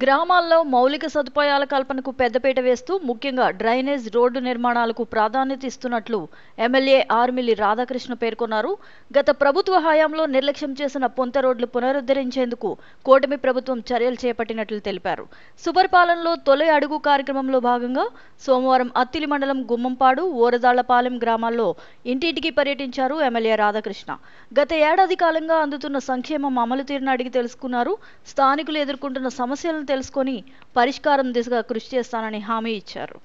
గ్రామాల్లో మౌలిక సదుపాయాల కల్పనకు పెద్దపీట వేస్తూ ముఖ్యంగా డ్రైనేజ్ రోడ్డు నిర్మాణాలకు ప్రాధాన్యత ఇస్తున్నట్లు ఎమ్మెల్యే ఆర్మిల్లి రాధాకృష్ణ పేర్కొన్నారు. గత ప్రభుత్వ హయాంలో నిర్లక్ష్యం చేసిన పొంత రోడ్లు పునరుద్ధరించేందుకు కూటమి ప్రభుత్వం చర్యలు చేపట్టినట్లు తెలిపారు. సుపరిపాలనలో తొలి అడుగు కార్యక్రమంలో భాగంగా సోమవారం అత్తిలి మండలం గుమ్మంపాడు, ఓరదాళ్లపాలెం గ్రామాల్లో ఇంటింటికి పర్యటించారు ఎమ్మెల్యే రాధాకృష్ణ. గత ఏడాది కాలంగా అందుతున్న సంక్షేమం అమలు తీరును అడిగి తెలుసుకున్నారు. స్థానికులు ఎదుర్కొంటున్న సమస్యలను తెలుసుకొని పరిష్కారం దిశగా కృషి చేస్తానని హామీ ఇచ్చారు.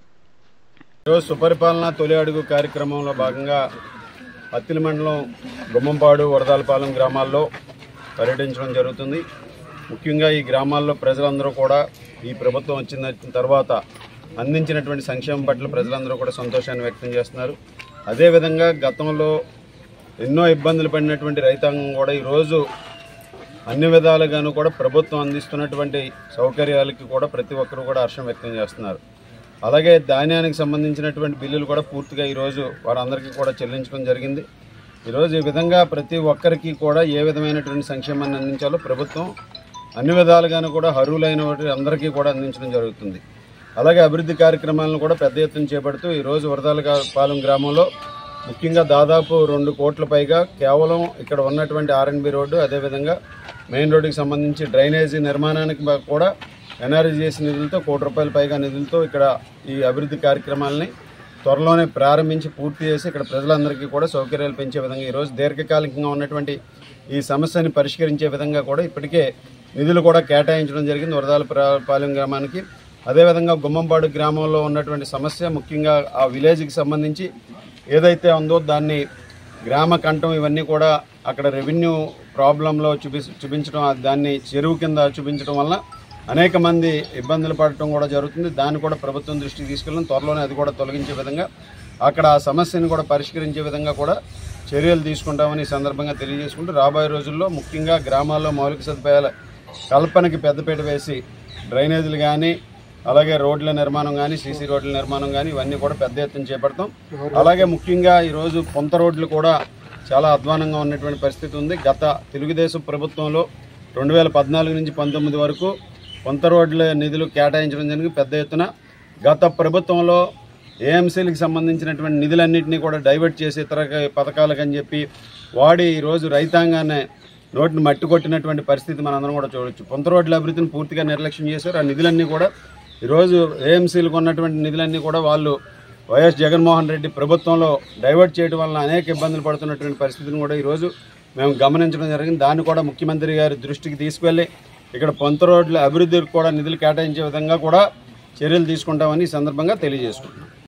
ఈరోజు సుపరిపాలన తొలి అడుగు కార్యక్రమంలో భాగంగా అత్తిలి మండలం గుమ్మంపాడు, వరదాలపాలెం గ్రామాల్లో పర్యటించడం జరుగుతుంది. ముఖ్యంగా ఈ గ్రామాల్లో ప్రజలందరూ కూడా ఈ ప్రభుత్వం వచ్చిన తర్వాత అందించినటువంటి సంక్షేమం పట్ల ప్రజలందరూ కూడా సంతోషాన్ని వ్యక్తం చేస్తున్నారు. అదేవిధంగా గతంలో ఎన్నో ఇబ్బందులు పడినటువంటి రైతాంగం కూడా ఈరోజు అన్ని విధాలుగాను కూడా ప్రభుత్వం అందిస్తున్నటువంటి సౌకర్యాలకి కూడా ప్రతి ఒక్కరూ కూడా హర్షం వ్యక్తం చేస్తున్నారు. అలాగే ధాన్యానికి సంబంధించినటువంటి బిల్లులు కూడా పూర్తిగా ఈరోజు వారందరికీ కూడా చెల్లించడం జరిగింది. ఈరోజు ఈ విధంగా ప్రతి ఒక్కరికి కూడా ఏ విధమైనటువంటి సంక్షేమాన్ని అందించాలో ప్రభుత్వం అన్ని విధాలుగాను కూడా అర్హులైన అందరికీ కూడా అందించడం జరుగుతుంది. అలాగే అభివృద్ధి కార్యక్రమాలను కూడా పెద్ద ఎత్తున చేపడుతూ ఈరోజు వరదాలపాలెం గ్రామంలో ముఖ్యంగా దాదాపు 2 కోట్ల పైగా కేవలం ఇక్కడ ఉన్నటువంటి ఆర్ఎండ్బి రోడ్డు, అదేవిధంగా మెయిన్ రోడ్డుకి సంబంధించి డ్రైనేజీ నిర్మాణానికి కూడా ఎన్ఆర్జీఎస్ నిధులతో 1 కోటి రూపాయల పైగా నిధులతో ఇక్కడ ఈ అభివృద్ధి కార్యక్రమాలని త్వరలోనే ప్రారంభించి పూర్తి చేసి ఇక్కడ ప్రజలందరికీ కూడా సౌకర్యాలు పెంచే విధంగా ఈరోజు దీర్ఘకాలికంగా ఉన్నటువంటి ఈ సమస్యని పరిష్కరించే విధంగా కూడా ఇప్పటికే నిధులు కూడా కేటాయించడం జరిగింది వరదాలపాలెం గ్రామానికి. అదేవిధంగా గుమ్మంపాడు గ్రామంలో ఉన్నటువంటి సమస్య ముఖ్యంగా ఆ విలేజ్కి సంబంధించి ఏదైతే ఉందో దాన్ని గ్రామ కంఠం ఇవన్నీ కూడా అక్కడ రెవెన్యూ ప్రాబ్లంలో చూపించడం, దాన్ని చెరువు కింద చూపించడం వల్ల అనేక మంది ఇబ్బందులు పడటం కూడా జరుగుతుంది. దాన్ని కూడా ప్రభుత్వం దృష్టికి తీసుకెళ్ళడం, త్వరలోనే అది కూడా తొలగించే విధంగా అక్కడ ఆ సమస్యను కూడా పరిష్కరించే విధంగా కూడా చర్యలు తీసుకుంటామని ఈ సందర్భంగా తెలియజేసుకుంటూ రాబోయే రోజుల్లో ముఖ్యంగా గ్రామాల్లో మౌలిక సదుపాయాల కల్పనకి పెద్దపీట వేసి డ్రైనేజీలు కానీ, అలాగే రోడ్ల నిర్మాణం కానీ, సీసీ రోడ్ల నిర్మాణం కానీ ఇవన్నీ కూడా పెద్ద ఎత్తున చేపడతాం. అలాగే ముఖ్యంగా ఈరోజు పొంత రోడ్లు కూడా చాలా అధ్వానంగా ఉన్నటువంటి పరిస్థితి ఉంది. గత తెలుగుదేశం ప్రభుత్వంలో 2014 నుంచి 2019 వరకు పొంత రోడ్ల నిధులు కేటాయించడం జరిగింది పెద్ద ఎత్తున. గత ప్రభుత్వంలో ఏఎంసీలకు సంబంధించినటువంటి నిధులన్నింటినీ కూడా డైవర్ట్ చేసి ఇతర పథకాలకు అని చెప్పి వాడి ఈరోజు రైతాంగాన్ని నోటిని మట్టి కొట్టినటువంటి పరిస్థితి మనందరం కూడా చూడవచ్చు. పొంత రోడ్ల అభివృద్ధిని పూర్తిగా నిర్లక్ష్యం చేశారు. ఆ నిధులన్నీ కూడా ఈరోజు ఏఎంసీలకు ఉన్నటువంటి నిధులన్నీ కూడా వాళ్ళు వైఎస్ జగన్మోహన్ రెడ్డి ప్రభుత్వంలో డైవర్ట్ చేయడం వలన అనేక ఇబ్బందులు పడుతున్నటువంటి పరిస్థితిని కూడా ఈరోజు మేము గమనించడం జరిగింది. దాన్ని కూడా ముఖ్యమంత్రి గారి దృష్టికి తీసుకువెళ్ళి ఇక్కడ పొంత రోడ్ల అభివృద్ధికి కూడా నిధులు కేటాయించే విధంగా కూడా చర్యలు తీసుకుంటామని ఈ సందర్భంగా తెలియజేసుకుంటున్నాం.